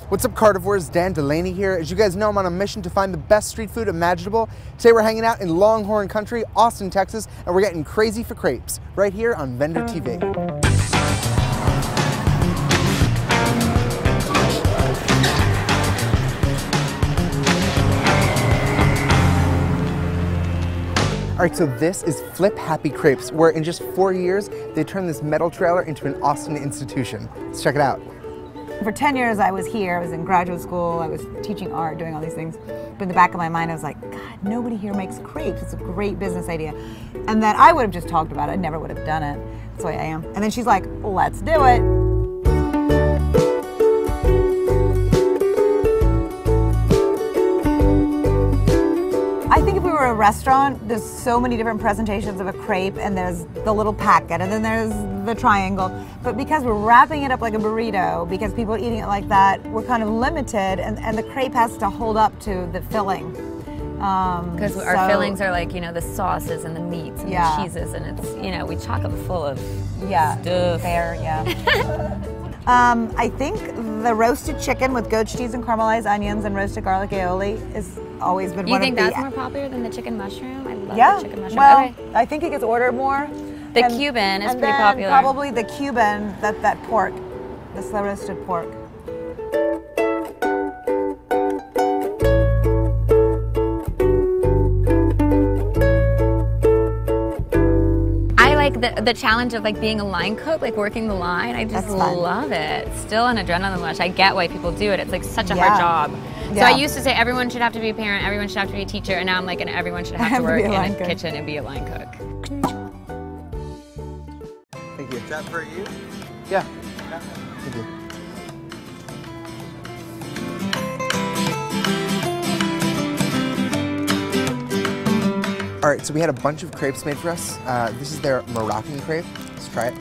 What's up, carnivores? Dan Delaney here. As you guys know, I'm on a mission to find the best street food imaginable. Today we're hanging out in Longhorn Country, Austin, Texas, and we're getting crazy for crepes right here on VendrTV. All right, so this is Flip Happy Crepes, where in just 4 years, they turned this metal trailer into an Austin institution. Let's check it out. For 10 years I was here, I was in graduate school, I was teaching art, doing all these things. But in the back of my mind I was like, God, nobody here makes crepes. It's a great business idea. And then I would have just talked about it, I never would have done it. That's the way I am. And then she's like, let's do it. I think if we were a restaurant, there's so many different presentations of a crepe, and there's the little packet, and then there's the triangle. But because we're wrapping it up like a burrito, because people are eating it like that, we're kind of limited, and the crepe has to hold up to the filling. Because our fillings are like, you know, the sauces and the meats and the cheeses, and it's, you know, we chock them full of stuff. Fair, I think the roasted chicken with goat cheese and caramelized onions and roasted garlic aioli has always been one of the... You think that's more popular than the chicken mushroom? I love the chicken mushroom. Well, okay. I think it gets ordered more. The Cuban is pretty popular. Probably the Cuban, that pork, the slow roasted pork. The challenge of like being a line cook, like working the line, I just love it. It's still an adrenaline rush. I get why people do it. It's like such a hard job. So I used to say everyone should have to be a parent, everyone should have to be a teacher, and now I'm like, and everyone should have to work in a kitchen and be a line cook. Thank you. Is that for you? Yeah. Thank you. All right, so we had a bunch of crepes made for us. This is their Moroccan crepe. Let's try it.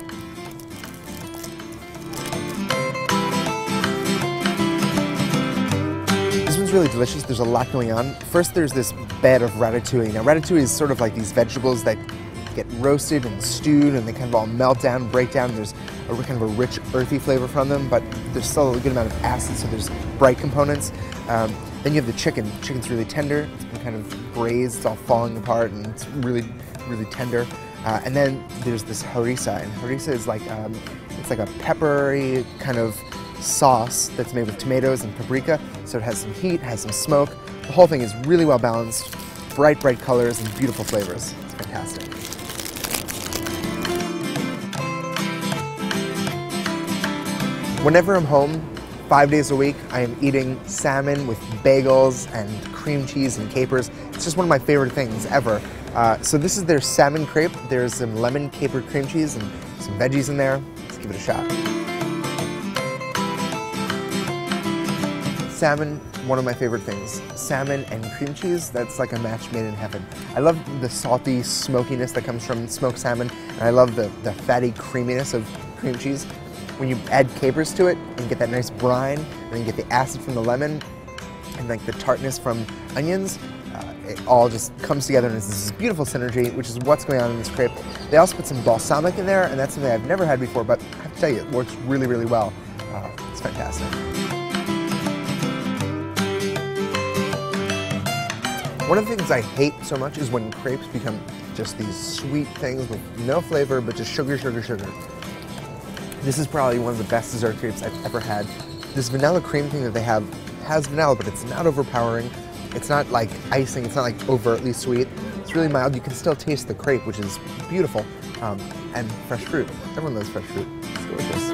This one's really delicious. There's a lot going on. First, there's this bed of ratatouille. Now, ratatouille is sort of like these vegetables that get roasted and stewed, and they kind of all melt down, break down. There's a kind of a rich, earthy flavor from them, but there's still a good amount of acid, so there's bright components. Then you have the chicken. Chicken's really tender. It's been kind of braised. It's all falling apart, and it's really, really tender. And then there's this harissa, and harissa is like it's like a peppery kind of sauce that's made with tomatoes and paprika. So it has some heat, has some smoke. The whole thing is really well balanced, bright, bright colors and beautiful flavors. It's fantastic. Whenever I'm home, 5 days a week, I am eating salmon with bagels and cream cheese and capers. It's just one of my favorite things ever. So this is their salmon crepe. There's some lemon caper cream cheese and some veggies in there. Let's give it a shot. Salmon, one of my favorite things. Salmon and cream cheese, that's like a match made in heaven. I love the salty smokiness that comes from smoked salmon, and I love the fatty creaminess of cream cheese. When you add capers to it and get that nice brine, and then you get the acid from the lemon and like the tartness from onions, it all just comes together and it's this beautiful synergy, which is what's going on in this crepe. They also put some balsamic in there, and that's something I've never had before, but I have to tell you, it works really, really well. It's fantastic. One of the things I hate so much is when crepes become just these sweet things with no flavor, but just sugar, sugar, sugar. This is probably one of the best dessert crepes I've ever had. This vanilla cream thing that they have has vanilla, but it's not overpowering. It's not like icing, it's not like overtly sweet. It's really mild. You can still taste the crepe, which is beautiful. And fresh fruit. Everyone loves fresh fruit. It's delicious.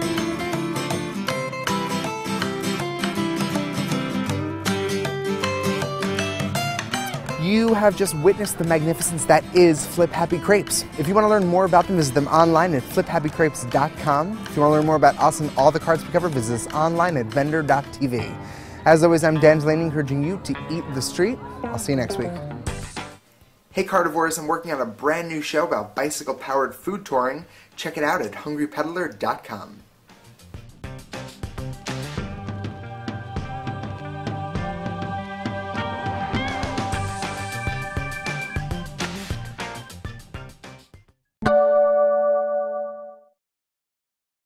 You have just witnessed the magnificence that is Flip Happy Crepes. If you want to learn more about them, visit them online at fliphappycrepes.com. If you want to learn more about us and all the cards we cover, visit us online at VendrTV. As always, I'm Dan Delaney, encouraging you to eat the street. I'll see you next week. Hey carnivores, I'm working on a brand new show about bicycle-powered food touring. Check it out at hungrypeddler.com.